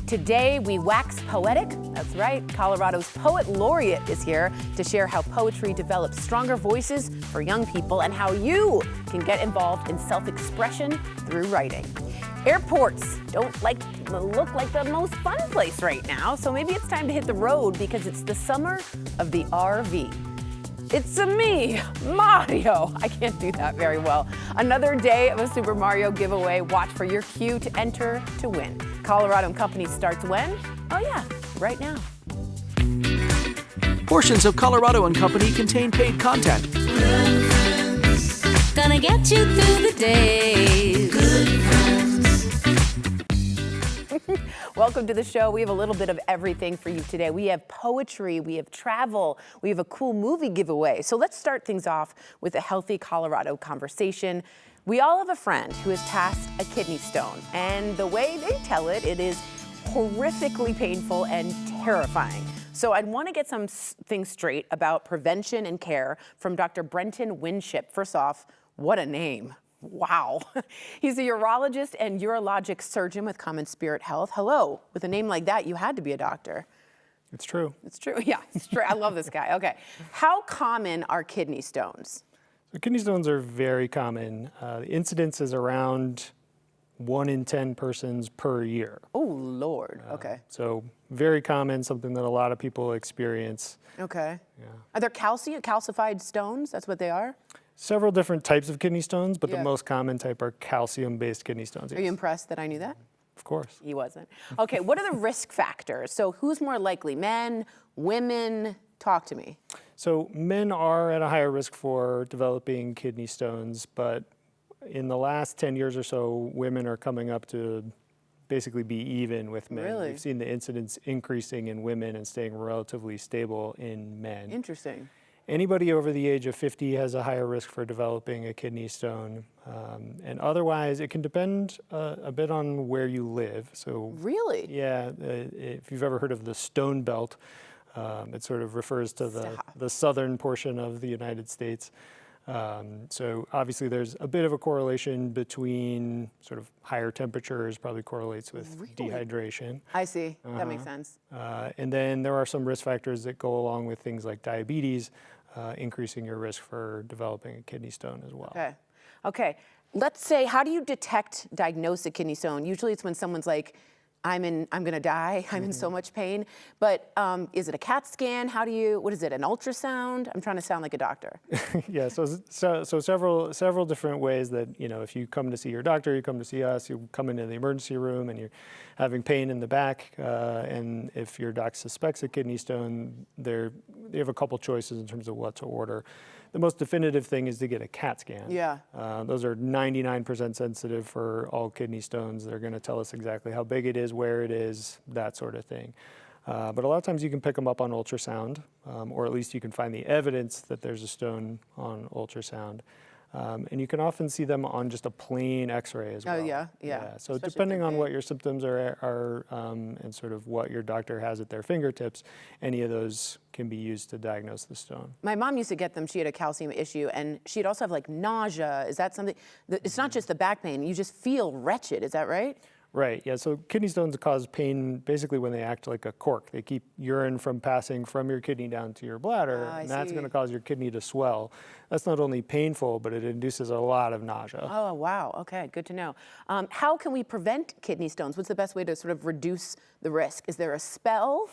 Today, we wax poetic. That's right, Colorado's Poet Laureate is here to share how poetry develops stronger voices for young people and how you can get involved in self-expression through writing. Airports don't look like the most fun place right now, so maybe it's time to hit the road because it's the summer of the RV. It's me, Mario. I can't do that very well. Another day of a Super Mario giveaway. Watch for your cue to enter to win. Colorado & Company starts when? Oh yeah, right now. Portions of Colorado & Company contain paid content. Good friends, gonna get you through the day. Good friends. Welcome to the show. We have a little bit of everything for you today. We have poetry, we have travel, we have a cool movie giveaway. So let's start things off with a healthy Colorado conversation. We all have a friend who has passed a kidney stone, and the way they tell it, it is horrifically painful and terrifying. So I'd want to get some things straight about prevention and care from Dr. Brenton Winship. First off, what a name. Wow. He's a urologist and urologic surgeon with Common Spirit Health. Hello. With a name like that, you had to be a doctor. It's true. It's true. Yeah, it's true. I love this guy. Okay. How common are kidney stones? So kidney stones are very common. The incidence is around 1 in 10 persons per year. Oh, Lord. Okay. So very common, something that a lot of people experience. Okay. Yeah. Are there calcified stones? That's what they are? Several different types of kidney stones, but Yeah. the most common type are calcium-based kidney stones. Are you impressed that I knew that? Of course. He wasn't. Okay, what are the risk factors? So who's more likely, men, women? Talk to me. So men are at a higher risk for developing kidney stones, but in the last 10 years or so, women are coming up to basically be even with men. Really? We've seen the incidence increasing in women and staying relatively stable in men. Interesting. Anybody over the age of 50 has a higher risk for developing a kidney stone. And otherwise, it can depend a bit on where you live. So, Really? yeah, if you've ever heard of the Stone Belt, it sort of refers to the southern portion of the United States. So obviously there's a bit of a correlation between sort of higher temperatures, probably correlates with dehydration. I see. That makes sense. And then there are some risk factors that go along with things like diabetes, increasing your risk for developing a kidney stone as well. Okay. Okay. Let's say, how do you diagnose a kidney stone? Usually it's when someone's like, I'm gonna die, I'm in so much pain. But is it a CAT scan? What is it, an ultrasound? I'm trying to sound like a doctor. Yeah, so several different ways that, if you come to see your doctor, you come to see us, you come into the emergency room and you're having pain in the back, and if your doc suspects a kidney stone, they have a couple choices in terms of what to order. The most definitive thing is to get a CAT scan. Yeah. Those are 99% sensitive for all kidney stones. They're going to tell us exactly how big it is, where it is, that sort of thing. But a lot of times you can pick them up on ultrasound, or at least you can find the evidence that there's a stone on ultrasound. And you can often see them on just a plain X-ray as well. Oh, yeah. So Especially depending if on they're what big. your symptoms are and sort of what your doctor has at their fingertips, any of those can be used to diagnose the stone. My mom used to get them. She had a calcium issue, and she'd also have like nausea. Is that something? It's not just the back pain. You just feel wretched. Is that right? Right, yeah, so kidney stones cause pain basically when they act like a cork. They keep urine from passing from your kidney down to your bladder, I and that's see. going to cause your kidney to swell. That's not only painful, but it induces a lot of nausea. Oh, wow. Okay, good to know. How can we prevent kidney stones? What's the best way to sort of reduce the risk? Is there a spell?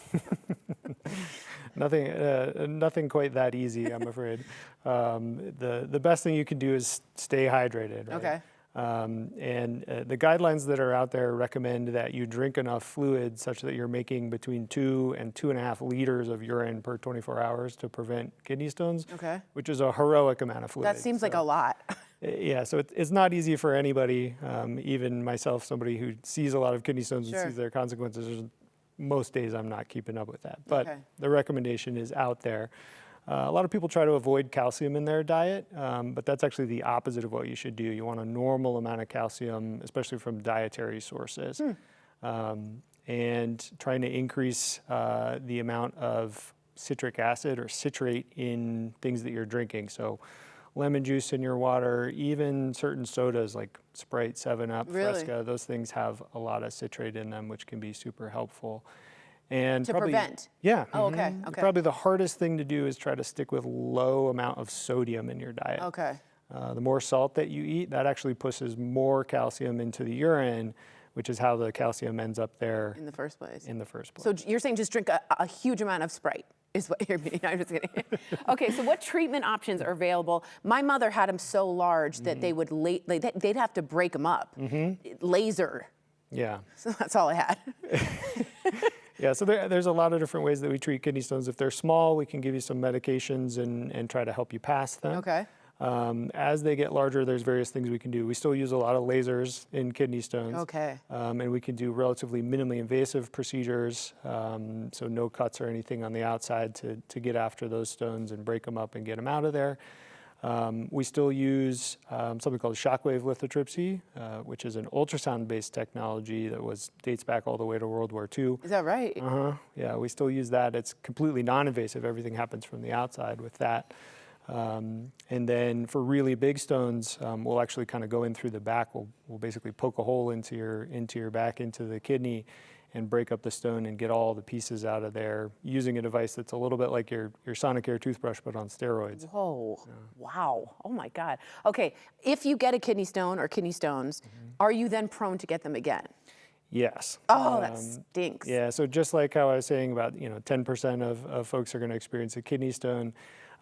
Nothing quite that easy, I'm afraid. The best thing you can do is stay hydrated, right? Okay. And the guidelines that are out there recommend that you drink enough fluid such that you're making between 2 and 2.5 liters of urine per 24 hours to prevent kidney stones, Okay. which is a heroic amount of fluid. That seems like a lot. Yeah, so it's not easy for anybody, even myself, somebody who sees a lot of kidney stones Sure. and sees their consequences. Most days I'm not keeping up with that, but Okay. the recommendation is out there. A lot of people try to avoid calcium in their diet, but that's actually the opposite of what you should do. You want a normal amount of calcium, especially from dietary sources. And trying to increase the amount of citric acid or citrate in things that you're drinking. So lemon juice in your water, even certain sodas like Sprite, 7-Up, Really? Fresca, those things have a lot of citrate in them, which can be super helpful. And To probably, prevent? Yeah. Oh, okay, okay. Probably the hardest thing to do is try to stick with low amount of sodium in your diet. Okay. The more salt that you eat, that actually pushes more calcium into the urine, which is how the calcium ends up there In the first place. So So you're saying just drink a huge amount of Sprite is what you're meaning. I'm just kidding. Okay, so what treatment options are available? My mother had them so large that they would they'd have to break them up. Laser. Yeah. So that's all I had. Yeah, so there's a lot of different ways that we treat kidney stones. If they're small, we can give you some medications and try to help you pass them. Okay. As they get larger, there's various things we can do. We still use a lot of lasers in kidney stones. Okay. And we can do relatively minimally invasive procedures, so no cuts or anything on the outside to get after those stones and break them up and get them out of there. We still use something called shockwave lithotripsy, which is an ultrasound-based technology that dates back all the way to World War II. Is that right? Yeah, we still use that. It's completely non-invasive. Everything happens from the outside with that. And then for really big stones, we'll actually kind of go in through the back. We'll basically poke a hole into your back, into the kidney, and break up the stone and get all the pieces out of there using a device that's a little bit like your Sonicare toothbrush, but on steroids. Whoa, wow, oh my God. Okay, if you get a kidney stone or kidney stones, are you then prone to get them again? Yes. Oh, that stinks. Yeah, so just like how I was saying about 10% of folks are going to experience a kidney stone,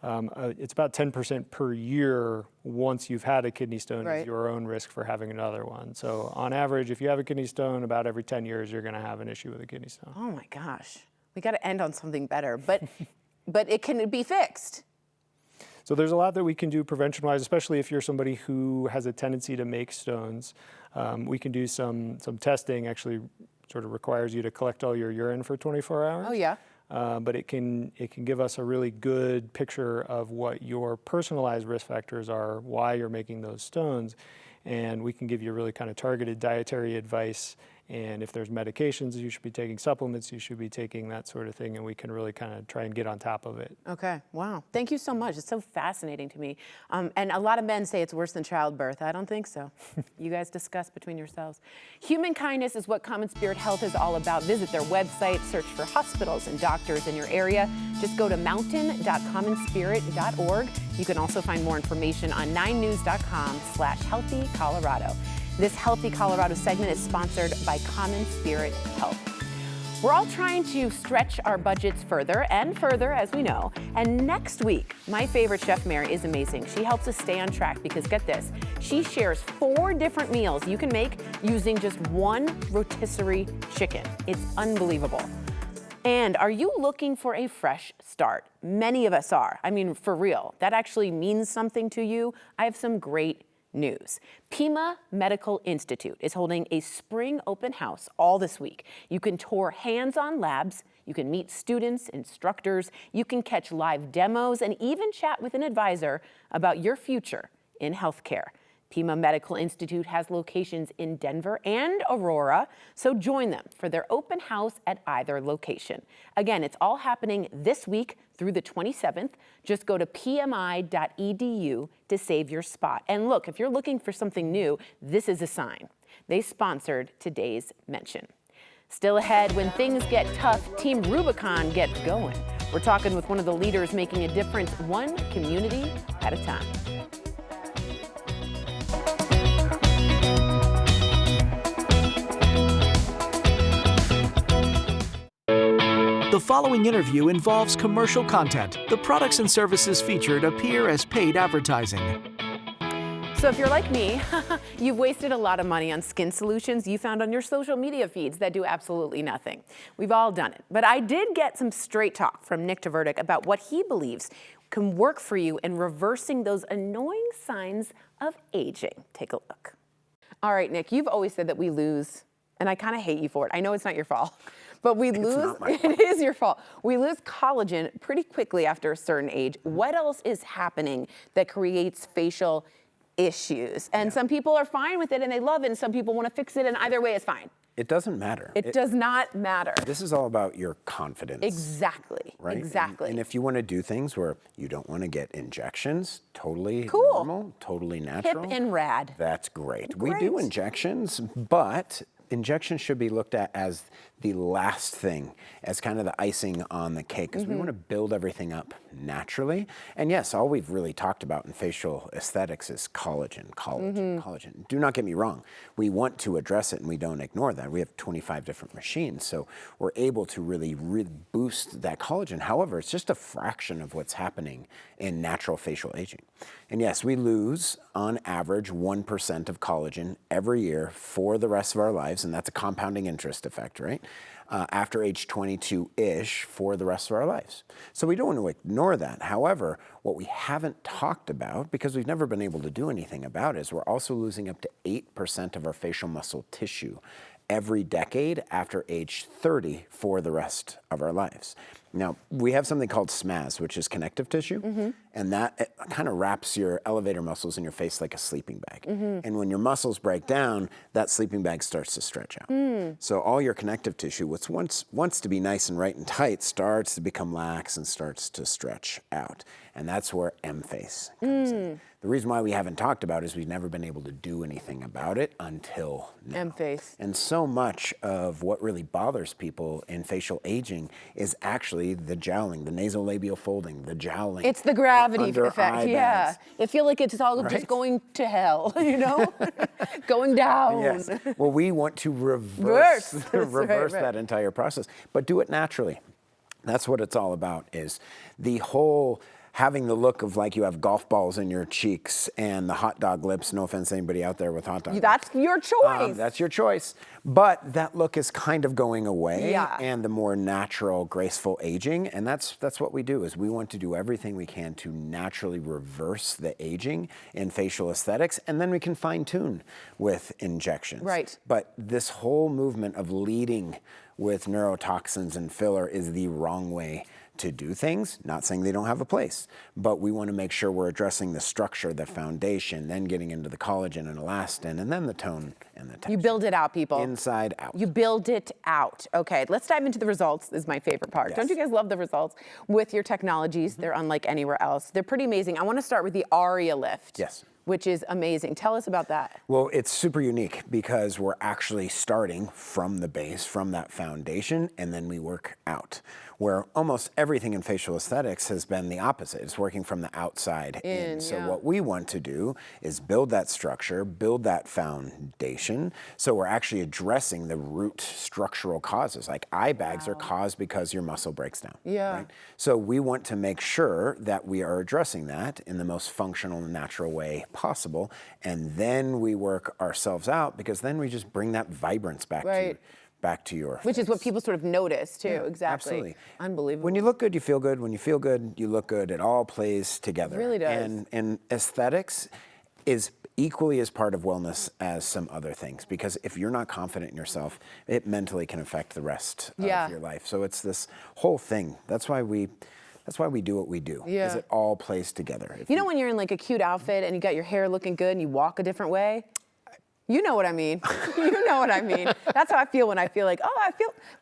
it's about 10% per year once you've had a kidney stone is your own risk for having another one. So on average, if you have a kidney stone, about every 10 years, you're going to have an issue with a kidney stone. Oh my gosh, we got to end on something better, but it can be fixed. So there's a lot that we can do prevention-wise, especially if you're somebody who has a tendency to make stones. We can do some testing, actually sort of requires you to collect all your urine for 24 hours. Oh yeah. But it can give us a really good picture of what your personalized risk factors are, why you're making those stones, and we can give you really kind of targeted dietary advice. And if there's medications you should be taking, supplements you should be taking, that sort of thing, and we can really kind of try and get on top of it. Okay, wow. Thank you so much. It's so fascinating to me. And a lot of men say it's worse than childbirth. I don't think so. You guys discuss between yourselves. Human kindness is what Common Spirit Health is all about. Visit their website, search for hospitals and doctors in your area. Just go to mountain.commonspirit.org. You can also find more information on 9news.com/healthycolorado. This Healthy Colorado segment is sponsored by Common Spirit Health. We're all trying to stretch our budgets further and further, as we know. And next week, my favorite chef, Mary, is amazing. She helps us stay on track because, get this, she shares 4 different meals you can make using just 1 rotisserie chicken. It's unbelievable. And are you looking for a fresh start? Many of us are. I mean, for real. That actually means something to you. I have some great news. Pima Medical Institute is holding a spring open house all this week. You can tour hands-on labs, you can meet students, instructors, you can catch live demos, and even chat with an advisor about your future in healthcare. Pima Medical Institute has locations in Denver and Aurora, so join them for their open house at either location. Again, it's all happening this week through the 27th. Just go to pmi.edu to save your spot. And look, if you're looking for something new, this is a sign. They sponsored today's mention. Still ahead, when things get tough, Team Rubicon gets going. We're talking with one of the leaders making a difference one community at a time. The following interview involves commercial content. The products and services featured appear as paid advertising. So if you're like me, you've wasted a lot of money on skin solutions you found on your social media feeds that do absolutely nothing. We've all done it. But I did get some straight talk from Nick Tverdik about what he believes can work for you in reversing those annoying signs of aging. Take a look. All right, Nick, you've always said that we lose, and I kind of hate you for it. I know it's not your fault. But we lose, it is your fault. We lose collagen pretty quickly after a certain age. What else is happening that creates facial issues? And some people are fine with it and they love it, and some people want to fix it, and either way is fine. It doesn't matter. It does not matter. This is all about your confidence. Exactly. Right? Exactly. And if you want to do things where you don't want to get injections, totally Cool. normal, totally natural. Hip and rad. That's great. We do Great. injections, but injections should be looked at as the last thing, as kind of the icing on the cake, because we want to build everything up naturally. And yes, all we've really talked about in facial aesthetics is collagen, collagen. Do not get me wrong. We want to address it and we don't ignore that. We have 25 different machines, so we're able to really boost that collagen. However, it's just a fraction of what's happening in natural facial aging. And yes, we lose on average 1% of collagen every year for the rest of our lives, and that's a compounding interest effect, right? After age 22-ish for the rest of our lives. So we don't want to ignore that. However, what we haven't talked about, because we've never been able to do anything about it, is we're also losing up to 8% of our facial muscle tissue every decade after age 30 for the rest of our lives. Now, we have something called SMAS, which is connective tissue, and that kind of wraps your elevator muscles in your face like a sleeping bag. And when your muscles break down, that sleeping bag starts to stretch out. So all your connective tissue, which wants to be nice and right and tight, starts to become lax and starts to stretch out. And that's where M-face comes in. The reason why we haven't talked about it is we've never been able to do anything about it until now. M-face. And so much of what really bothers people in facial aging is actually the jowling, the nasolabial folding, the jowling. It's the gravity under effect. eye Yeah. bags. I feel like it's all just Right? going to hell, you know? Going down. Yes. Well, we want to reverse That's right. that entire process, but do it naturally. That's what it's all about, is the whole having the look of like you have golf balls in your cheeks and the hot dog lips. No offense to anybody out there with hot dog lips. That's your choice. That's your choice. But that look is kind of going away, Yeah. and the more natural, graceful aging, and that's what we do, is we want to do everything we can to naturally reverse the aging in facial aesthetics, and then we can fine tune with injections. Right. But this whole movement of leading with neurotoxins and filler is the wrong way to do things. Not saying they don't have a place, but we want to make sure we're addressing the structure, the foundation, then getting into the collagen and elastin, and then the tone and the texture. You build it out, people. Inside out. You build it out. Okay, let's dive into the results. This is my favorite part. Yes. Don't you guys love the results with your technologies? They're unlike anywhere else. They're pretty amazing. I want to start with the ARIA lift. Yes. Which is amazing. Tell us about that. Well, it's super unique because we're actually starting from the base, from that foundation, and then we work out. Where almost everything in facial aesthetics has been the opposite. It's working from the outside in. So what we want to do is build that structure, build that foundation. So we're actually addressing the root structural causes. Like eye bags are caused because your muscle breaks down. Yeah. Right? So we want to make sure that we are addressing that in the most functional and natural way possible. And then we work ourselves out, because then we just bring that vibrance back to your Which is what face. people sort of notice too. Yeah, Exactly. absolutely. Unbelievable. When you look good, you feel good. When you feel good, you look good. It all plays together. It really does. And aesthetics is equally as part of wellness as some other things, because if you're not confident in yourself, it mentally can affect the rest of your life. So it's this whole thing. That's why we do what we do. Yeah. Is it all plays together. You know when you're in like a cute outfit and you got your hair looking good and you walk a different way? You know what I mean. You know what I mean. That's how I feel when I feel like,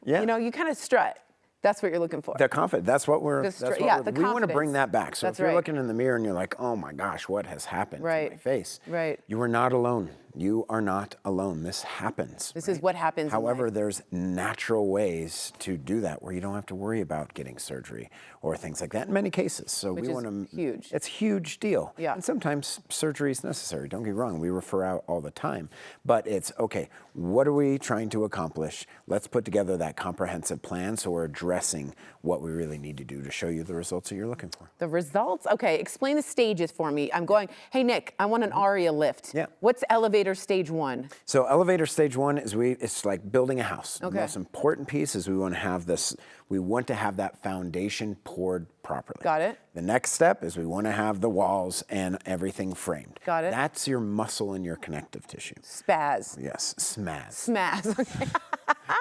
you know, you kind of strut. That's what you're looking for. The confidence. That's what we're. The That's what yeah, we're, the we want to confidence. bring that back. So That's if you're right. looking in the mirror and you're like, "Oh my gosh, what has happened to my face?" Right. You are not alone. You are not alone. This happens. This is what happens in However, life. there's natural ways to do that where you don't have to worry about getting surgery or things like that in many cases. So Which we is want to. huge. It's a huge deal. Yeah. And sometimes surgery is necessary. Don't get me wrong. We refer out all the time, but it's okay. What are we trying to accomplish? Let's put together that comprehensive plan so we're addressing what we really need to do to show you the results that you're looking for. The results? Okay, explain the stages for me. I'm going, hey Nick, I want an ARIA lift. Yeah. What's elevator stage 1? So elevator stage 1 is it's like building a house. Okay. The most important piece is we want to have that foundation poured properly. Got it. The next step is we want to have the walls and everything framed. Got it. That's your muscle and your connective tissue. Spaz. Yes, SMAS. Smaz. Okay.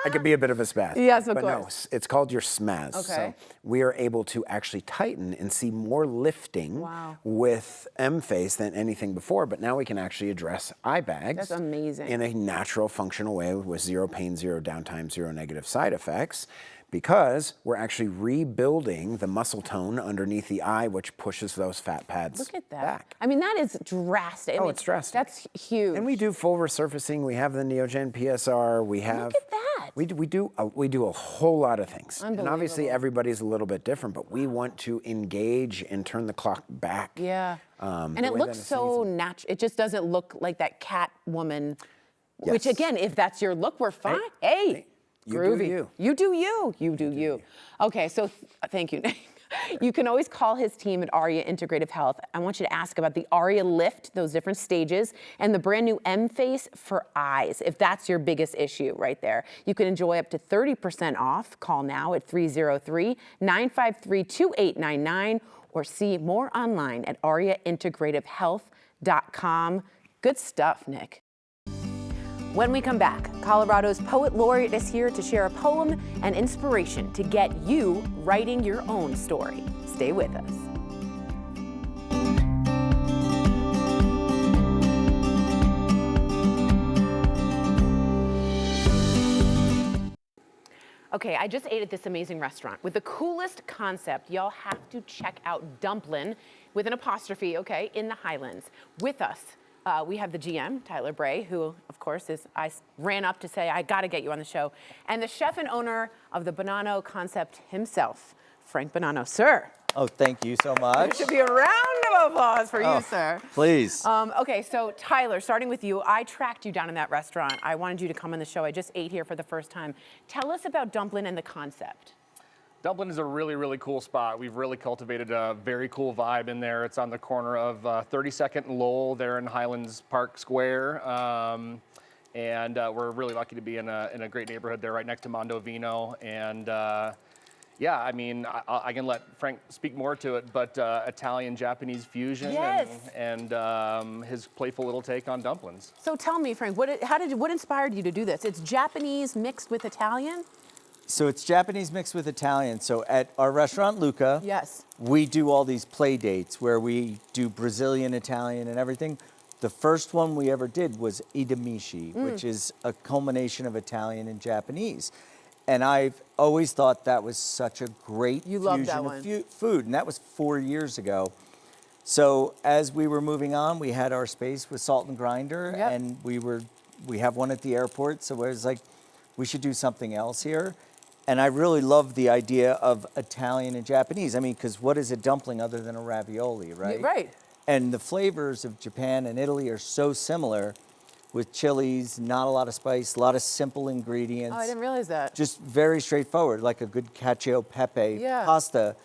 I could be a bit of a spaz. Yes, of but course. no, it's called your SMAS. Okay. So we are able to actually tighten and see more lifting Wow. with M-Face than anything before, but now we can actually address eye bags. That's amazing. In a natural, functional way with zero pain, zero downtime, zero negative side effects, because we're actually rebuilding the muscle tone underneath the eye, which pushes those fat pads Look at that. back. I mean, that is drastic. I Oh, mean, it's drastic. That's huge. And we do full resurfacing. We have the Neogen PSR. We have. Look at that. We do a whole lot of things. And obviously Unbelievable. everybody's a little bit different, but we want to engage and turn the clock back. Yeah. And the it way looks that it's so natural. It just doesn't look like that cat woman. Which Yes. again, if that's your look, we're fine. Hey, you do groovy. you. You do you. You do you. Okay, so thank you, Nick. You can always call his team at ARIA Integrative Health. I want you to ask about the ARIA Lift, those different stages, and the brand new M-Face for eyes, if that's your biggest issue right there. You can enjoy up to 30% off. Call now at 303-953-2899 or see more online at ariaintegrativehealth.com. Good stuff, Nick. When we come back, Colorado's Poet Laureate is here to share a poem and inspiration to get you writing your own story. Stay with us. Okay, I just ate at this amazing restaurant with the coolest concept. Y'all have to check out Dumplin with an apostrophe, okay, in the Highlands. With us, we have the GM, Tyler Bray, who, of course, I ran up to say, I gotta get you on the show, and the chef and owner of the Bonanno concept himself, Frank Bonanno. Sir. Oh, thank you so There much. should be a round of applause for you, sir. Please. Okay, so Tyler, starting with you, I tracked you down in that restaurant. I wanted you to come on the show. I just ate here for the first time. Tell us about Dumplin and the concept. Dumplin is a really, really cool spot. We've really cultivated a very cool vibe in there. It's on the corner of 32nd and Lowell there in Highlands Park Square. And we're really lucky to be in a great neighborhood there right next to Mondovino. And yeah, I mean, I can let Frank speak more to it, but Italian-Japanese fusion Yes. and his playful little take on dumplings. So tell me, Frank, what inspired you to do this? It's Japanese mixed with Italian? So it's Japanese mixed with Italian. So at our restaurant, Luca, Yes. we do all these play dates where we do Brazilian, Italian, and everything. The first one we ever did was idamishi, which is a culmination of Italian and Japanese. And I've always thought that was such a great You loved fusion that of one. food, and that was 4 years ago. So as we were moving on, we had our space with Salt and Grinder, Yep. and we have one at the airport. So it was like, we should do something else here. And I really love the idea of Italian and Japanese. I mean, because what is a dumpling other than a ravioli, right? Right. And the flavors of Japan and Italy are so similar, with chilies, not a lot of spice, a lot of simple ingredients. Oh, I didn't realize that. Just very straightforward, like a good cacio e pepe Yeah. pasta.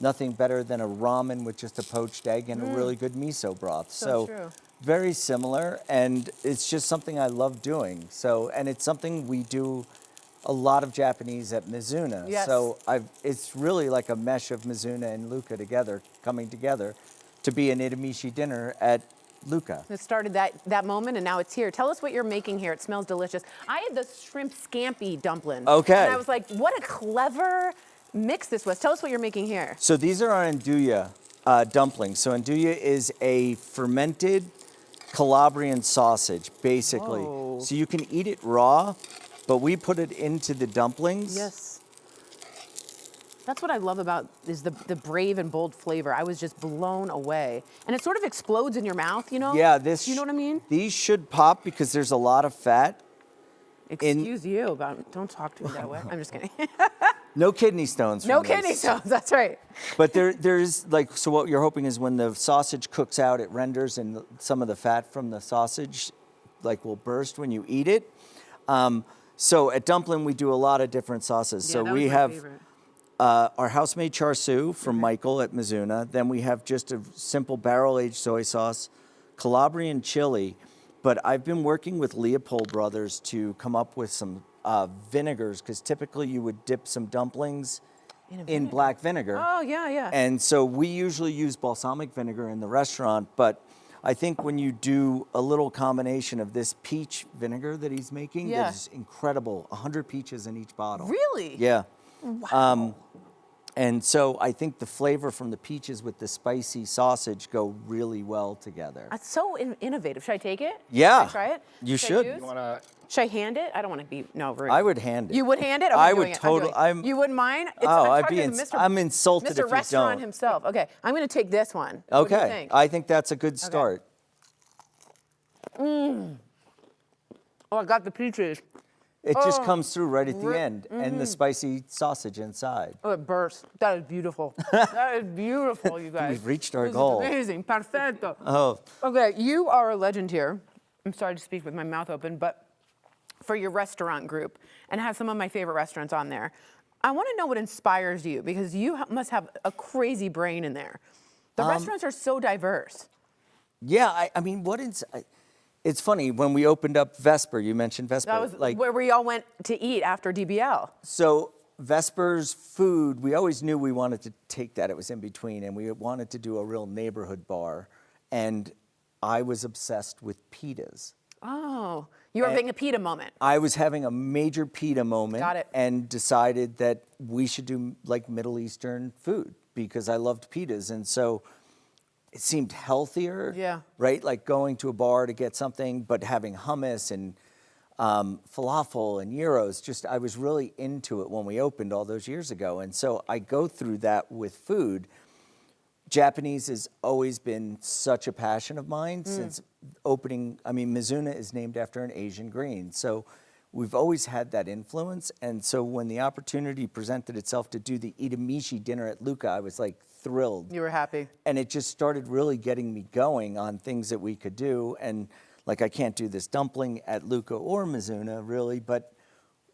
Nothing better than a ramen with just a poached egg and a really good miso broth. So true. Very similar, and it's just something I love doing. So, and it's something we do a lot of Japanese at Mizuna. Yes. So it's really like a mesh of Mizuna and Luca together, coming together to be an idamishi dinner at Luca. It started that moment, and now it's here. Tell us what you're making here. It smells delicious. I had the shrimp scampi dumpling. Okay. And I was like, what a clever mix this was. Tell us what you're making here. So these are our andouille dumplings. So andouille is a fermented Calabrian sausage, basically. Whoa. So you can eat it raw, but we put it into the dumplings. Yes. That's what I love about is the brave and bold flavor. I was just blown away. And it sort of explodes in your mouth, you know? Yeah, You know what I mean? These should pop because there's a lot of fat. Excuse you, but don't talk to me that way. I'm just kidding. No kidney stones. No from kidney this. stones, that's right. But there's like, so what you're hoping is when the sausage cooks out, it renders and some of the fat from the sausage like will burst when you eat it. So at Dumplin, we do a lot of different sauces. Yeah, so that we was my have favorite. our house-made char siu from Michael at Mizuna. Then we have just a simple barrel-aged soy sauce, Calabrian chili. But I've been working with Leopold Brothers to come up with some vinegars, because typically you would dip some dumplings in black vinegar. Oh, yeah, yeah. And so we usually use balsamic vinegar in the restaurant, but I think when you do a little combination of this peach vinegar that he's making, Yeah. that is incredible. 100 peaches in each bottle. Really? Yeah. Wow. And so I think the flavor from the peaches with the spicy sausage go really well together. That's so innovative. Should I take it? Yeah. Should I try it? You Should I should. use? You wanna? Should I hand it? I don't want to be rude. I would hand it. You would hand it? Okay, I I'm would doing it. I'm doing totally. it. You wouldn't mind? Oh, I'm I'd talking be to ins- Mr. I'm insulted Mr. if you Restaurant don't. himself. Okay, I'm going to take this one. What do you Okay. think? I think that's a good start. Oh, I got the peaches. It just comes through right at the end, and Mm-hmm. the spicy sausage inside. Oh, it bursts. That is beautiful. That is beautiful, you guys. We've reached our This is goal. amazing. Perfecto. Oh, Okay, you are a legend here. I'm sorry to speak with my mouth open, but for your restaurant group, and have some of my favorite restaurants on there. I want to know what inspires you, because you must have a crazy brain in there. The restaurants are so diverse. yeah. I mean, it's funny when we opened up Vesper. You mentioned Vesper. That was where we all went to eat after DBL. So Vesper's food, we always knew we wanted to take that. It was in between, and we wanted to do a real neighborhood bar. And I was obsessed with pitas. Oh, you were having a pita moment. I was having a major pita moment. Got it. And decided that we should do like Middle Eastern food because I loved pitas. And so it seemed healthier. Yeah. Right? Like going to a bar to get something, but having hummus and falafel and gyros. Just, I was really into it when we opened all those years ago. And so I go through that with food. Japanese has always been such a passion of mine since opening. I mean, Mizuna is named after an Asian green. So we've always had that influence. And so when the opportunity presented itself to do the Itamishi dinner at Luca, I was like thrilled. You were happy. And it just started really getting me going on things that we could do. And like, I can't do this dumpling at Luca or Mizuna really, but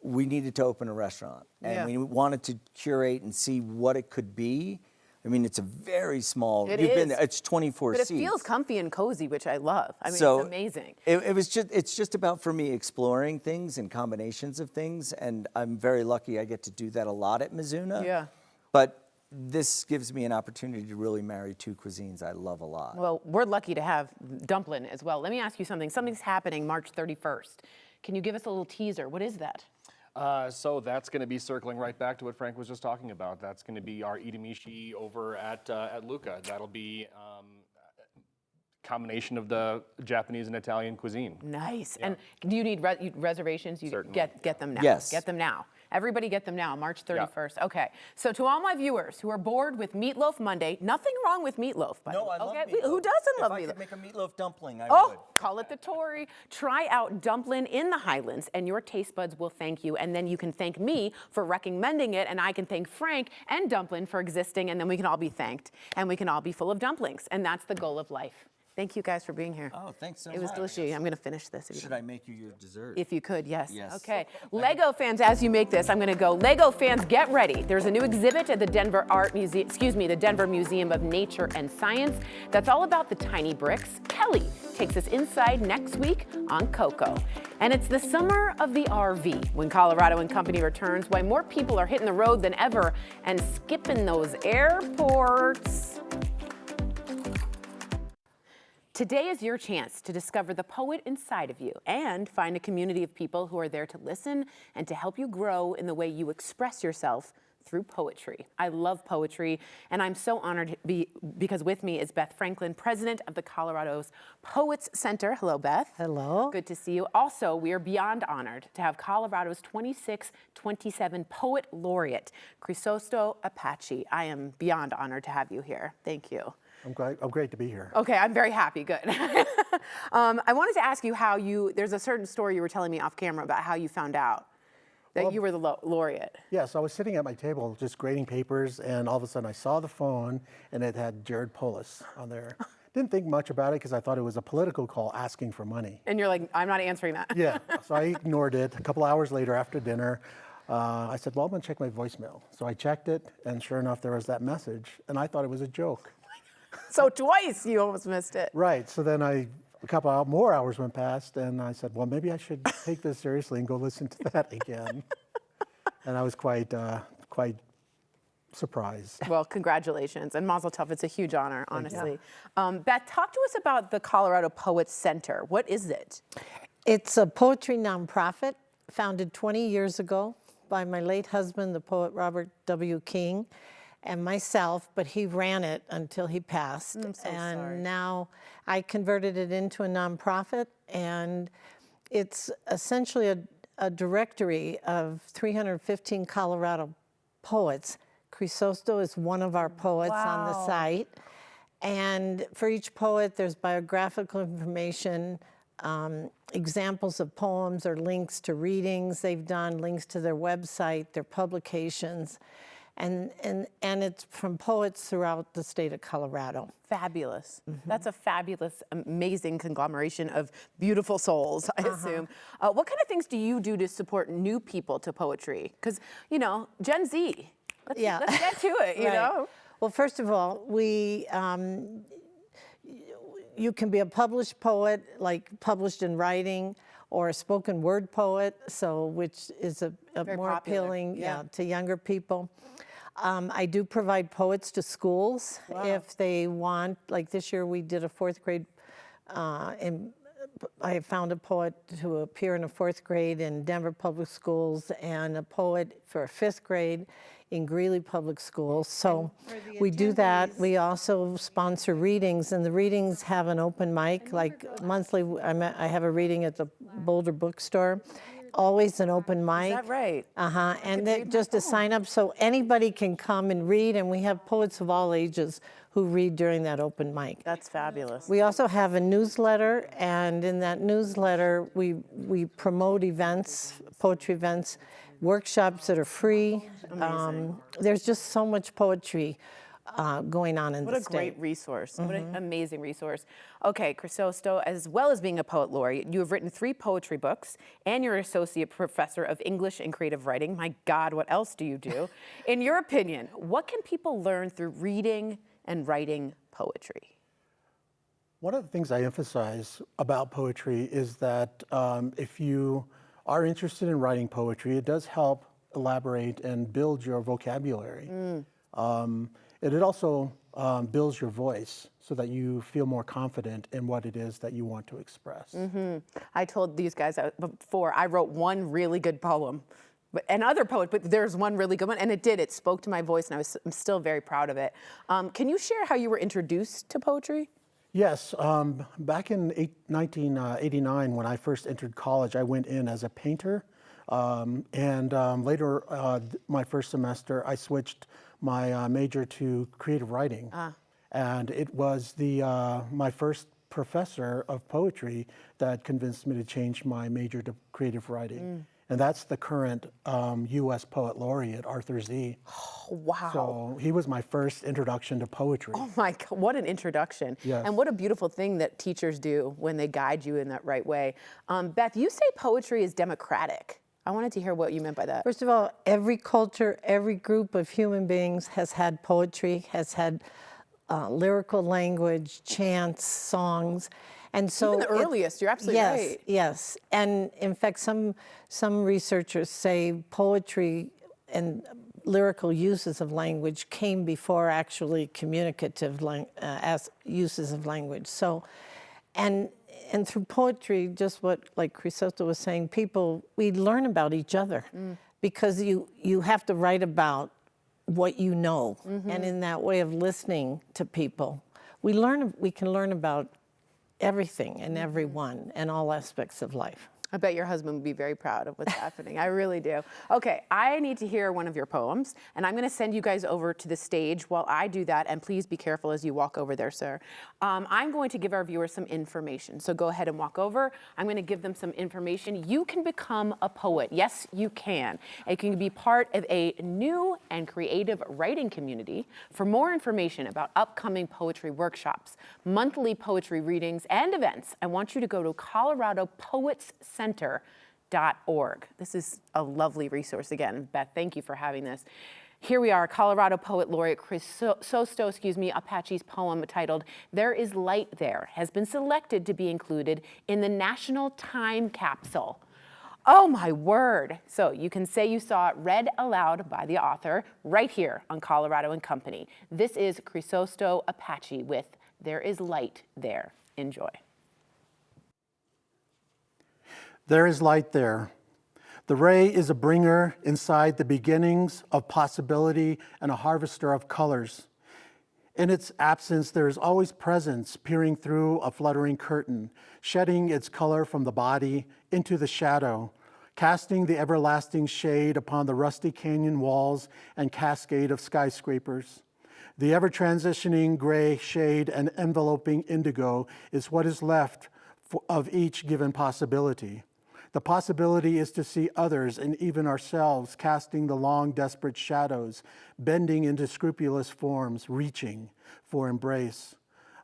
we needed to open a restaurant. And Yeah. we wanted to curate and see what it could be. I mean, it's a very small. It You've been is. there. It's 24 But it seats. feels comfy and cozy, which I love. I mean, So it's amazing. It's just about for me exploring things and combinations of things, and I'm very lucky I get to do that a lot at Mizuna. Yeah. But this gives me an opportunity to really marry two cuisines I love a lot. Well, we're lucky to have Dumplin as well. Let me ask you something. Something's happening March 31st. Can you give us a little teaser? What is that? So that's going to be circling right back to what Frank was just talking about. That's going to be our Itamishi over at Luca. That'll be combination of the Japanese and Italian cuisine. Nice. And do you need reservations? You Certainly. get them now. Yes. Get them now. Everybody get them now, March 31st. Okay. So to all my viewers who are bored with Meatloaf Monday, nothing wrong with meatloaf, by the way. Okay? Who doesn't love If I meatloaf? could make a meatloaf dumpling, I Oh, would. call it the Tory. Try out Dumplin in the Highlands, and your taste buds will thank you. And then you can thank me for recommending it, and I can thank Frank and Dumplin for existing, and then we can all be thanked, and we can all be full of dumplings. And that's the goal of life. Thank you guys for being here. Oh, thanks so It was much. delicious. I'm going to finish this. If you Should don't- I make you your dessert? If you could, yes. Yes. Okay. Lego fans, as you make this, I'm going to go. Lego fans, get ready. There's a new exhibit at the Denver the Denver Museum of Nature and Science that's all about the tiny bricks. Kelly takes us inside next week on Coco. And it's the summer of the RV when Colorado and Company returns, why more people are hitting the road than ever and skipping those airports. Today is your chance to discover the poet inside of you and find a community of people who are there to listen and to help you grow in the way you express yourself through poetry. I love poetry, and I'm so honored because with me is Beth Franklin, president of the Colorado's Poets Center. Hello, Beth. Hello. Good to see you. Also, we are beyond honored to have Colorado's 2627 Poet Laureate, Crisosto Apache. I am beyond honored to have you here. Thank you. I'm great to be here. Okay, I'm very happy, good. I wanted to ask you how there's a certain story you were telling me off camera about how you found out that you were the laureate. Yeah, so I was sitting at my table just grading papers, and all of a sudden I saw the phone, and it had Jared Polis on there. Didn't think much about it because I thought it was a political call asking for money. And you're like, I'm not answering that. Yeah, so I ignored it. A couple hours later after dinner, I said, well, I'm gonna check my voicemail. So I checked it, and sure enough, there was that message, and I thought it was a joke. So twice you almost missed it. Right, so then a couple more hours went past, and I said, well, maybe I should take this seriously and go listen to that again. And I was quite surprised. Well, congratulations, and Mazel Tov. It's a huge honor, honestly. Beth, talk to us about the Colorado Poets Center. What is it? It's a poetry nonprofit founded 20 years ago by my late husband, the poet Robert W. King, and myself, but he ran it until he passed. I'm so and sorry. Now I converted it into a nonprofit, and it's essentially a directory of 315 Colorado poets. Crisosto is one of our poets on the site. And for each poet, there's biographical information, examples of poems or links to readings they've done, links to their website, their publications, and it's from poets throughout the state of Colorado. Fabulous. That's a fabulous, amazing conglomeration of beautiful souls, I assume. What kind of things do you do to support new people to poetry? Because, you know, Gen Z, let's get to it, you know? Well, first of all, you can be a published poet, like published in writing, or a spoken word poet, which is a more popular, appealing to younger people. I do provide poets to schools if they want. Like this year, we did a 4th grade, I found a poet to appear in a 4th grade in Denver Public Schools and a poet for a 5th grade in Greeley Public Schools. So we do that. We also sponsor readings, and the readings have an open mic, like monthly. I have a reading at the Boulder Bookstore. Always an open mic. Is that right? And just to sign up so anybody can come and read, and we have poets of all ages who read during that open mic. That's fabulous. We also have a newsletter, and in that newsletter, we promote events, poetry events, workshops that are free. There's just so much poetry going on in the state. What a great resource. What an amazing resource. Okay, Crisosto, as well as being a poet laureate, you have written 3 poetry books, and you're associate professor of English and creative writing. My God, what else do you do? In your opinion, what can people learn through reading and writing poetry? One of the things I emphasize about poetry is that if you are interested in writing poetry, it does help elaborate and build your vocabulary. It also builds your voice so that you feel more confident in what it is that you want to express. I told these guys before, I wrote one really good poem, and other poets, but there's one really good one, and it spoke to my voice, and I'm still very proud of it. Can you share how you were introduced to poetry? Yes, back in 1989, when I first entered college, I went in as a painter, and later, my first semester, I switched my major to creative writing, and it was my first professor of poetry that convinced me to change my major to creative writing. And that's the current U.S. Poet Laureate, Arthur Z. Oh, wow. So he was my first introduction to poetry. Oh my God, what an introduction. Yes. And what a beautiful thing that teachers do when they guide you in that right way. Beth, you say poetry is democratic. I wanted to hear what you meant by that. First of all, every culture, every group of human beings has had poetry, has had lyrical language, chants, songs. And so even the earliest, you're absolutely right. Yes, and in fact, some researchers say poetry and lyrical uses of language came before actually communicative as uses of language. So, and through poetry, just like Crisosto was saying, we learn about each other because you have to write about what you know, and in that way of listening to people, we can learn about everything and everyone and all aspects of life. I bet your husband would be very proud of what's happening. I really do. Okay, I need to hear one of your poems, and I'm going to send you guys over to the stage while I do that, and please be careful as you walk over there, sir. I'm going to give our viewers some information, so go ahead and walk over. I'm going to give them some information. You can become a poet. Yes, you can. It can be part of a new and creative writing community. For more information about upcoming poetry workshops, monthly poetry readings, and events, I want you to go to coloradopoetscenter.org. This is a lovely resource again. Beth, thank you for having this. Here we are, Colorado Poet Laureate Crisosto, Apache's poem titled "There Is Light There" has been selected to be included in the National Time Capsule. Oh my word. So you can say you saw it read aloud by the author right here on Colorado and Company. This is Chrysosto Apache with There Is Light There. Enjoy. There is light there. The ray is a bringer inside the beginnings of possibility and a harvester of colors. In its absence, there is always presence peering through a fluttering curtain, shedding its color from the body into the shadow, casting the everlasting shade upon the rusty canyon walls and cascade of skyscrapers. The ever-transitioning gray shade and enveloping indigo is what is left of each given possibility. The possibility is to see others and even ourselves casting the long, desperate shadows, bending into scrupulous forms, reaching for embrace.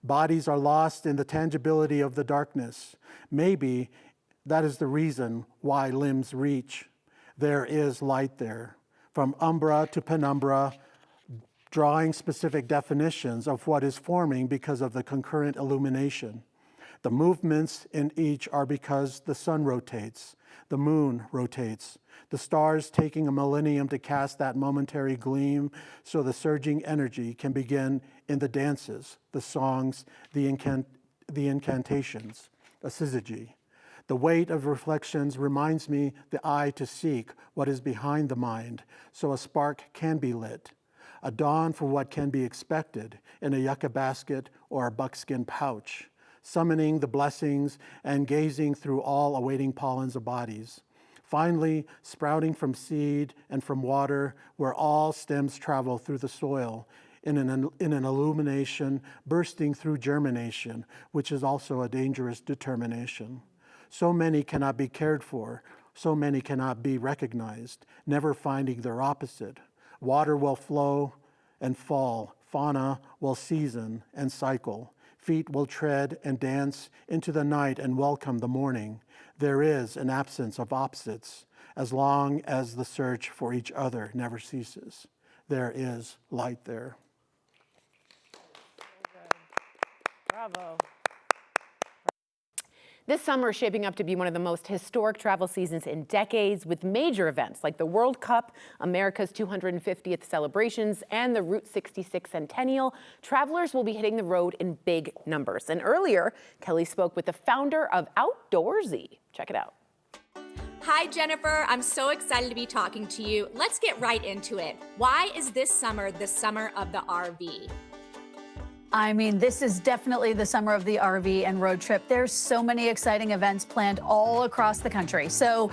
Bodies are lost in the tangibility of the darkness. Maybe that is the reason why limbs reach. There is light there. From umbra to penumbra, drawing specific definitions of what is forming because of the concurrent illumination. The movements in each are because the sun rotates, the moon rotates, the stars taking a millennium to cast that momentary gleam so the surging energy can begin in the dances, the songs, the incantations, a syzygy. The weight of reflections reminds me the eye to seek what is behind the mind so a spark can be lit, a dawn for what can be expected in a yucca basket or a buckskin pouch, summoning the blessings and gazing through all awaiting pollens of bodies. Finally, sprouting from seed and from water, where all stems travel through the soil, in an illumination bursting through germination, which is also a dangerous determination. So many cannot be cared for, so many cannot be recognized, never finding their opposite. Water will flow and fall, fauna will season and cycle. Feet will tread and dance into the night and welcome the morning. There is an absence of opposites as long as the search for each other never ceases. There is light there. Bravo. This summer is shaping up to be one of the most historic travel seasons in decades, with major events like the World Cup, America's 250th celebrations, and the Route 66 Centennial. Travelers will be hitting the road in big numbers. And earlier, Kelly spoke with the founder of Outdoorsy. Check it out. Hi, Jennifer. I'm so excited to be talking to you. Let's get right into it. Why is this summer the summer of the RV? I mean, this is definitely the summer of the RV and road trip. There's so many exciting events planned all across the country. So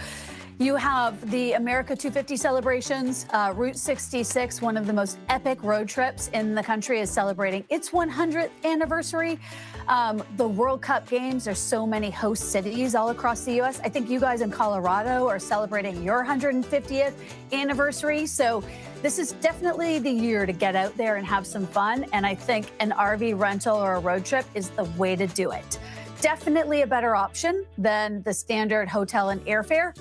you have the America 250 celebrations. Route 66, one of the most epic road trips in the country, is celebrating its 100th anniversary. The World Cup games, there's so many host cities all across the U.S. I think you guys in Colorado are celebrating your 150th anniversary. So this is definitely the year to get out there and have some fun. And I think an RV rental or a road trip is the way to do it. Definitely a better option than the standard hotel and airfare.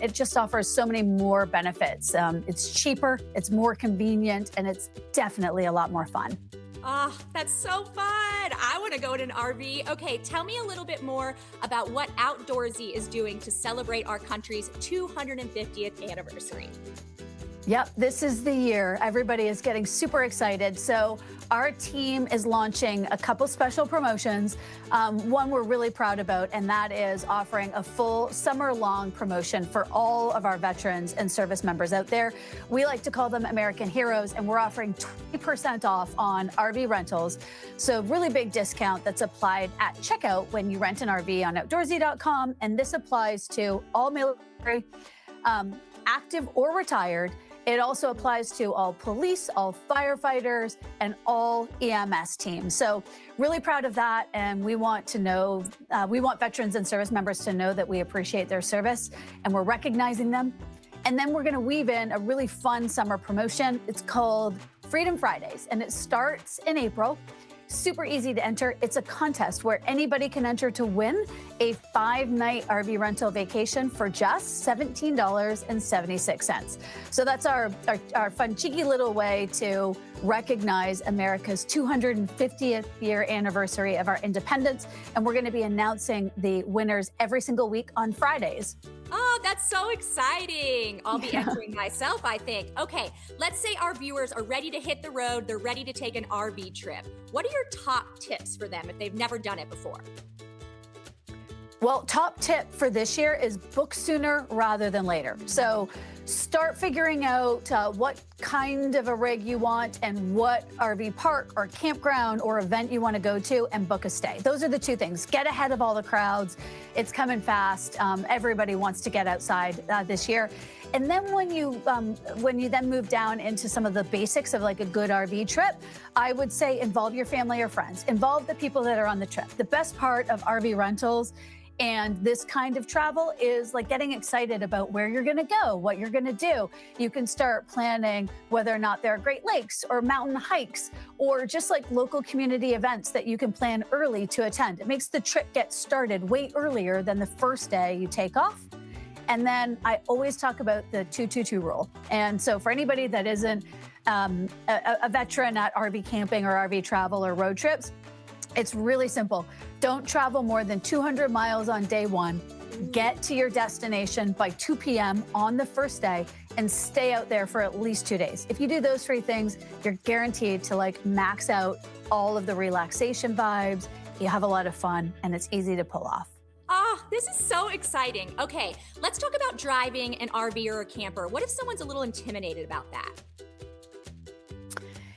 It just offers so many more benefits. It's cheaper, it's more convenient, and it's definitely a lot more fun. Oh, that's so fun. I want to go in an RV. Okay, tell me a little bit more about what Outdoorsy is doing to celebrate our country's 250th anniversary. Yep, this is the year. Everybody is getting super excited. So our team is launching a couple special promotions. One we're really proud about, and that is offering a full summer-long promotion for all of our veterans and service members out there. We like to call them American heroes, and we're offering 20% off on RV rentals. So really big discount that's applied at checkout when you rent an RV on outdoorsy.com. And this applies to all military, active or retired. It also applies to all police, all firefighters, and all EMS teams. So really proud of that. And we want to know, we want veterans and service members to know that we appreciate their service and we're recognizing them. And then we're going to weave in a really fun summer promotion. It's called Freedom Fridays, and it starts in April. Super easy to enter. It's a contest where anybody can enter to win a 5-night RV rental vacation for just $17.76. So that's our fun, cheeky little way to recognize America's 250th year anniversary of our independence. And we're going to be announcing the winners every single week on Fridays Oh, that's so exciting. I'll be entering myself, I think. Okay, let's say our viewers are ready to hit the road. They're ready to take an RV trip. What are your top tips for them if they've never done it before? Well, top tip for this year is book sooner rather than later. So start figuring out what kind of a rig you want and what RV park or campground or event you want to go to, and book a stay. Those are the two things. Get ahead of all the crowds. It's coming fast. Everybody wants to get outside this year. And then when you then move down into some of the basics of like a good RV trip, I would say involve your family or friends. Involve the people that are on the trip. The best part of RV rentals and this kind of travel is like getting excited about where you're going to go, what you're going to do. You can start planning whether or not there are Great Lakes or mountain hikes or just like local community events that you can plan early to attend. It makes the trip get started way earlier than the first day you take off. And then I always talk about the 2-2-2 rule. And so for anybody that isn't a veteran at RV camping or RV travel or road trips, it's really simple. Don't travel more than 200 miles on day one. Get to your destination by 2 p.m. on the first day and stay out there for at least 2 days. If you do those three things, you're guaranteed to like max out all of the relaxation vibes. You have a lot of fun and it's easy to pull off. Oh, this is so exciting. Okay, let's talk about driving an RV or a camper. What if someone's a little intimidated about that?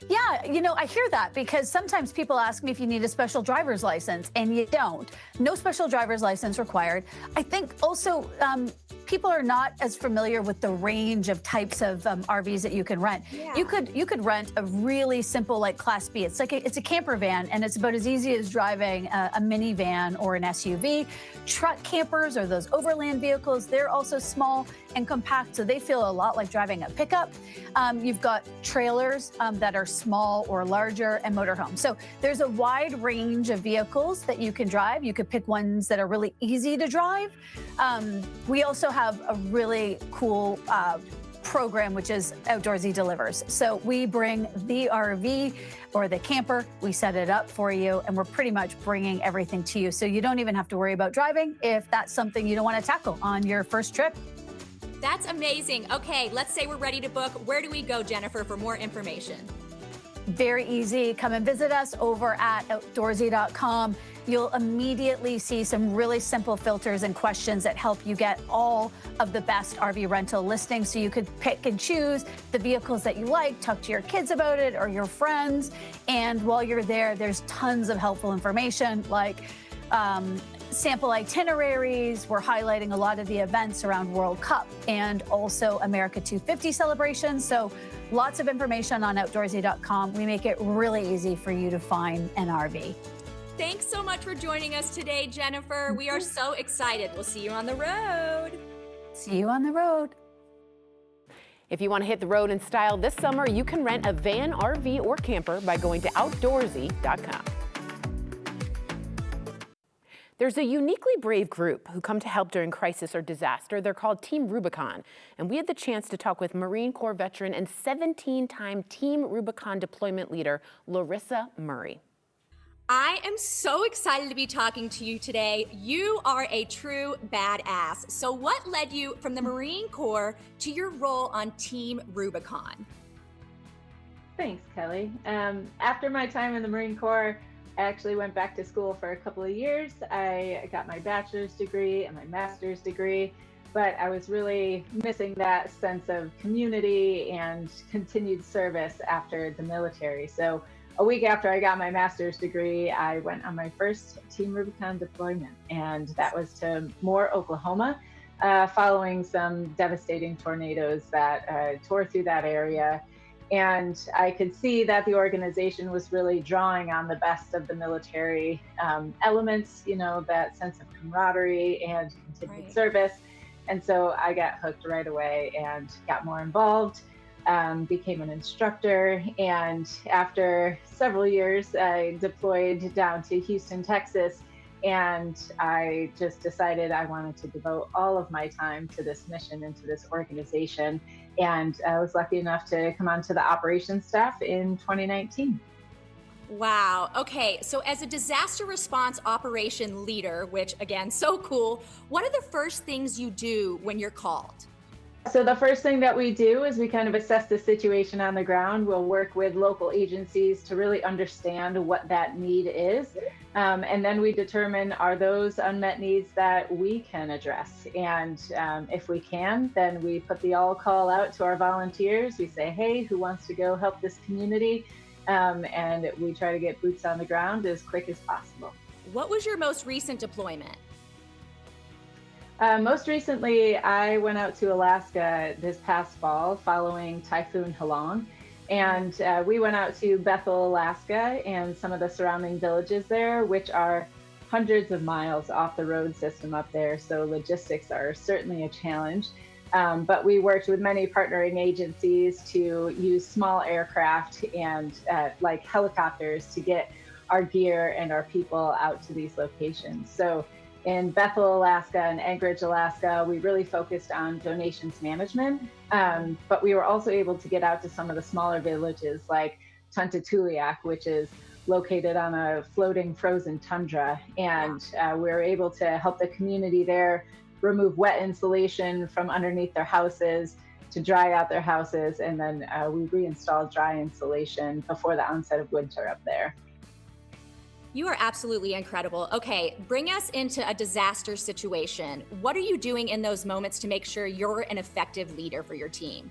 Yeah, you know, I hear that because sometimes people ask me if you need a special driver's license, and you don't. No special driver's license required. I think also people are not as familiar with the range of types of RVs that you can rent. Yeah. You could rent a really simple like Class B. It's like it's a camper van, and it's about as easy as driving a minivan or an SUV. Truck campers or those overland vehicles, they're also small and compact, so they feel a lot like driving a pickup. You've got trailers that are small or larger, and motorhomes. So there's a wide range of vehicles that you can drive. You could pick ones that are really easy to drive. We also have a really cool program, which is Outdoorsy Delivers. So we bring the RV or the camper, we set it up for you, and we're pretty much bringing everything to you. So you don't even have to worry about driving if that's something you don't want to tackle on your first trip. That's amazing. Okay, let's say we're ready to book. Where do we go, Jennifer, for more information? Very easy. Come and visit us over at outdoorsy.com. You'll immediately see some really simple filters and questions that help you get all of the best RV rental listings, so you could pick and choose the vehicles that you like, talk to your kids about it or your friends. And while you're there, there's tons of helpful information like sample itineraries. We're highlighting a lot of the events around World Cup and also America 250 celebrations. So lots of information on outdoorsy.com. We make it really easy for you to find an RV. Thanks so much for joining us today, Jennifer. We are so excited. We'll see you on the road. See you on the road. If you want to hit the road in style this summer, you can rent a van, RV, or camper by going to outdoorsy.com. There's a uniquely brave group who come to help during crisis or disaster. They're called Team Rubicon. And we had the chance to talk with Marine Corps veteran and 17-time Team Rubicon deployment leader, Larissa Murray. I am so excited to be talking to you today. You are a true badass. So what led you from the Marine Corps to your role on Team Rubicon? Thanks, Kelly. After my time in the Marine Corps, I actually went back to school for a couple of years. I got my bachelor's degree and my master's degree, but I was really missing that sense of community and continued service after the military. So a week after I got my master's degree, I went on my first Team Rubicon deployment, and that was to Moore, Oklahoma, following some devastating tornadoes that tore through that area. And I could see that the organization was really drawing on the best of the military elements, you know, that sense of camaraderie and continued service. And so I got hooked right away and got more involved, became an instructor. And after several years, I deployed down to Houston, Texas. And I just decided I wanted to devote all of my time to this mission and to this organization. And I was lucky enough to come onto the operations staff in 2019. Wow. Okay. So as a disaster response operation leader, which again, so cool, what are the first things you do when you're called? So the first thing that we do is we kind of assess the situation on the ground. We'll work with local agencies to really understand what that need is. And then we determine, are those unmet needs that we can address? And if we can, then we put the all call out to our volunteers. We say, hey, who wants to go help this community? And we try to get boots on the ground as quick as possible. What was your most recent deployment? Most recently, I went out to Alaska this past fall following Typhoon Halong. And we went out to Bethel, Alaska, and some of the surrounding villages there, which are hundreds of miles off the road system up there. So logistics are certainly a challenge. But we worked with many partnering agencies to use small aircraft and like helicopters to get our gear and our people out to these locations. So in Bethel, Alaska and Anchorage, Alaska, we really focused on donations management, but we were also able to get out to some of the smaller villages like Tuntatuliak, which is located on a floating frozen tundra. And we were able to help the community there remove wet insulation from underneath their houses to dry out their houses. And then we reinstalled dry insulation before the onset of winter up there. You are absolutely incredible. Okay, bring us into a disaster situation. What are you doing in those moments to make sure you're an effective leader for your team?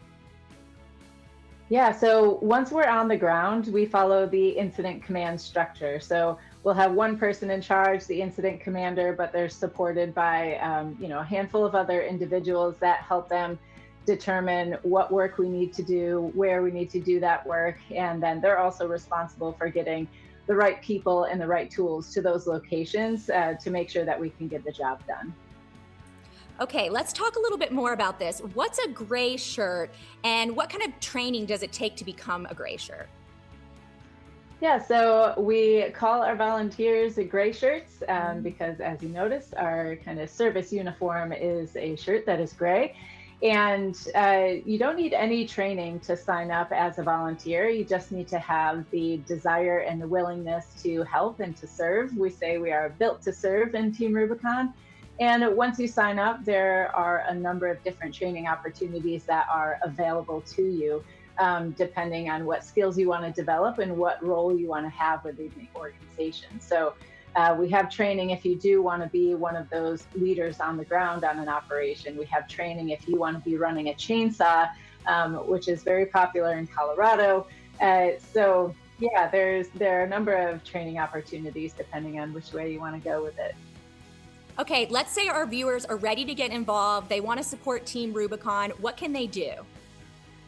Yeah, so once we're on the ground, we follow the incident command structure. So we'll have one person in charge, the incident commander, but they're supported by a handful of other individuals that help them determine what work we need to do, where we need to do that work, and then they're also responsible for getting the right people and the right tools to those locations to make sure that we can get the job done. Okay, let's talk a little bit more about this. What's a gray shirt and what kind of training does it take to become a gray shirt? Yeah, so we call our volunteers gray shirts because, as you noticed, our kind of service uniform is a shirt that is gray. And you don't need any training to sign up as a volunteer. You just need to have the desire and the willingness to help and to serve. We say we are built to serve in Team Rubicon. And once you sign up, there are a number of different training opportunities that are available to you, depending on what skills you want to develop and what role you want to have within the organization. So we have training if you do want to be one of those leaders on the ground on an operation. We have training if you want to be running a chainsaw, which is very popular in Colorado. So yeah, there are a number of training opportunities depending on which way you want to go with it. Okay, let's say our viewers are ready to get involved. They want to support Team Rubicon. What can they do?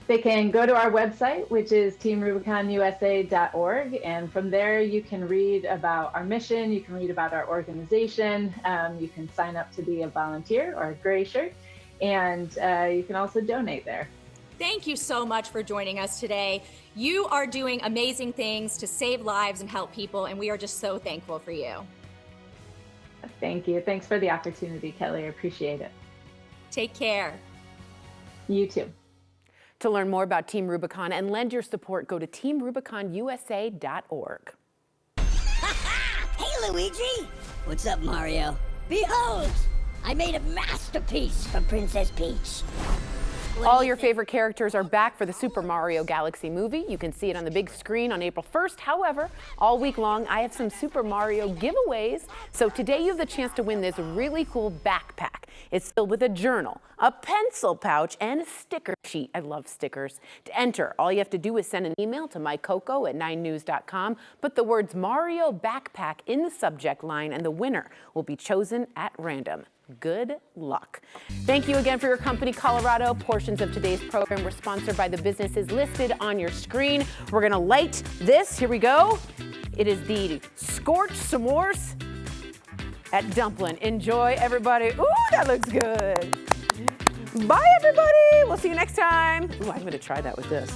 They can go to our website, which is teamrubiconusa.org. And from there, you can read about our mission. You can read about our organization. You can sign up to be a volunteer or a gray shirt. And you can also donate there. Thank you so much for joining us today. You are doing amazing things to save lives and help people. And we are just so thankful for you. Thank you. Thanks for the opportunity, Kelly. I appreciate it. Take care. You too. To learn more about Team Rubicon and lend your support, go to teamrubiconusa.org. Hey, Luigi! What's up, Mario? Behold! I made a masterpiece for Princess Peach. All your favorite characters are back for the Super Mario Galaxy movie. You can see it on the big screen on April 1st. However, all week long, I have some Super Mario giveaways. So today you have the chance to win this really cool backpack. It's filled with a journal, a pencil pouch, and a sticker sheet. I love stickers. To enter, all you have to do is send an email to mycoco@9news.com, put the words Mario Backpack in the subject line, and the winner will be chosen at random. Good luck. Thank you again for your company, Colorado. Portions of today's program were sponsored by the businesses listed on your screen. We're gonna light this, here we go. It is the Scorched S'mores at Dumplin. Enjoy, everybody. Ooh, that looks good. Bye, everybody. We'll see you next time. Ooh, I'm gonna try that with this.